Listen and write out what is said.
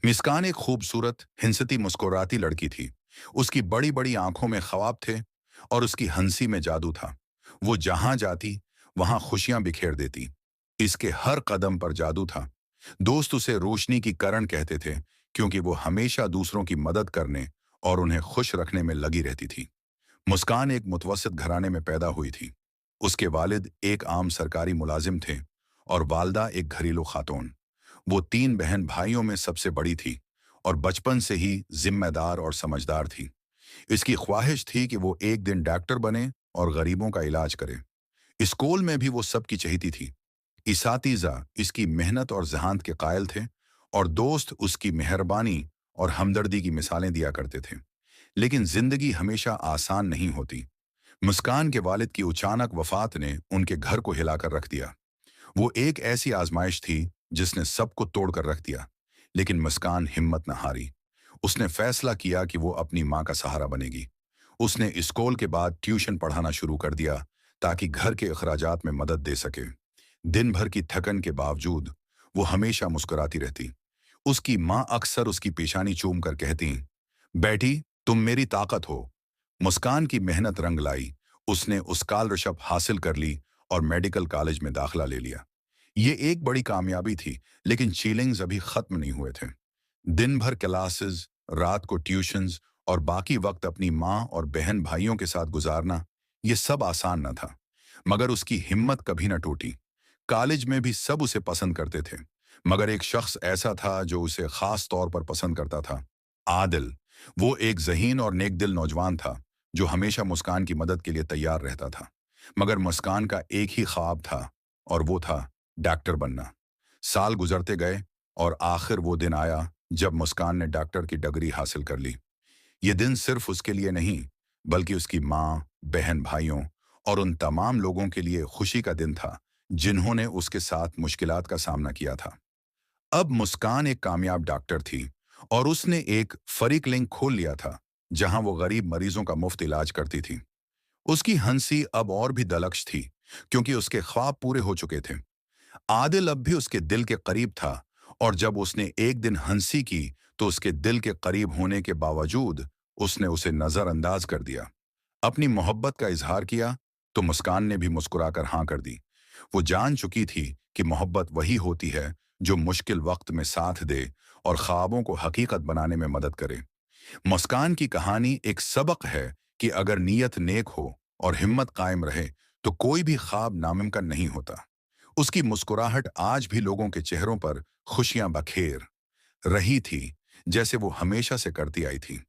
मुस्कान एक खूबसूरत, हिंसती, मुस्कुराती लड़की थी। उसकी बड़ी-बड़ी आंखों में ख्वाब थे और उसकी हंसी में जादू था। वो जहां जाती, वहां खुशियां बिखेर देती। इसके हर कदम पर जादू था। दोस्त उसे रोशनी की करण कहते थे, क्योंकि वो हमेशा दूसरों की मदद करने और उन्हें खुश रखने में लगी रहती थी। मुस्कान एक मुतवस्सित घराने में पैदा हुई थी। उसके वालिद एक आम सरकारी मुलाजिम थे और वालदा एक घरेलू खातून। वो तीन बहन भाइयों में सबसे बड़ी थी और बचपन से ही जिम्मेदार और समझदार थी। इसकी ख्वाहिश थी कि वो एक दिन डॉक्टर बने और गरीबों का इलाज करे। स्कूल में भी वो सबकी चहेती थी। इसातिजा इसकी मेहनत और जहानत के कायल थे और दोस्त उसकी मेहरबानी और हमदर्दी की मिसालें दिया करते थे। लेकिन जिंदगी हमेशा आसान नहीं होती। मुस्कान के वालिद की अचानक वफात ने उनके घर को हिलाकर रख दिया। वो एक ऐसी आजमाइश थी जिसने सबको तोड़कर रख दिया। लेकिन मुस्कान हिम्मत न हारी। उसने फैसला किया कि वो अपनी माँ का सहारा बनेगी। उसने स्कूल के बाद ट्यूशन पढ़ाना शुरू कर दिया ताकि घर के अखराजात में मदद दे सके। दिन भर की थकन के बावजूद वो हमेशा मुस्कुराती रहती। उसकी माँ अक्सर उसकी पेशानी चूम कर कहती, बेटी, तुम मेरी ताकत हो। मुस्कान की मेहनत रंग लाई। उसने स्कॉलरशिप हासिल कर ली और मेडिकल कॉलेज में दाखिला ले लिया। ये एक बड़ी कामयाबी थी, लेकिन चीलिंग्स अभी खत्म नहीं हुए थे। दिन भर क्लासेस, रात को ट्यूशंस और बाकी वक्त अपनी माँ और बहन भाइयों के साथ गुजारना, ये सब आसान न था। मगर उसकी हिम्मत कभी न टूटी। कॉलेज में भी सब उसे पसंद करते थे, मगर एक शख्स ऐसा था जो उसे खास तौर पर पसंद करता था। आदिल। वो एक ज़हीन और नेकदिल नौजवान था जो हमेशा मुस्कान की मदद के लिए तैयार रहता था। मगर मुस्कान का एक ही ख्वाब था और वो था डॉक्टर बनना। साल गुजरते गए और आखिर वो दिन आया जब मुस्कान ने डॉक्टर की डिग्री हासिल कर ली। ये दिन सिर्फ उसके लिए नहीं, बल्कि उसकी माँ, बहन भाइयों और उन तमाम लोगों के लिए खुशी का दिन था जिन्होंने उसके साथ मुश्किलात का सामना किया था। अब मुस्कान एक कामयाब डॉक्टर थी और उसने एक फरी क्लिनिक खोल लिया था जहां वो गरीब मरीजों का मुफ्त इलाज करती थी। उसकी हंसी अब और भी दलक्ष थी, क्योंकि उसके ख्वाब पूरे हो चुके थे। आदिल अब भी उसके दिल के करीब था और जब उसने एक दिन हंसी की तो उसके दिल के करीब होने के बावजूद उसने उसे नजरअंदाज कर दिया। अपनी मोहब्बत का इजहार किया तो मुस्कान ने भी मुस्कुराकर हाँ कर दी। वो जान चुकी थी कि मोहब्बत वही होती है जो मुश्किल वक्त में साथ दे और ख्वाबों को हकीकत बनाने में मदद करे। मुस्कान की कहानी एक सबक है कि अगर नीयत नेक हो और हिम्मत कायम रहे तो कोई भी ख्वाब नामुमकिन नहीं होता। उसकी मुस्कुराहट आज भी लोगों के चेहरों पर खुशियां बखेर रही थी, जैसे वो हमेशा से करती आई थी।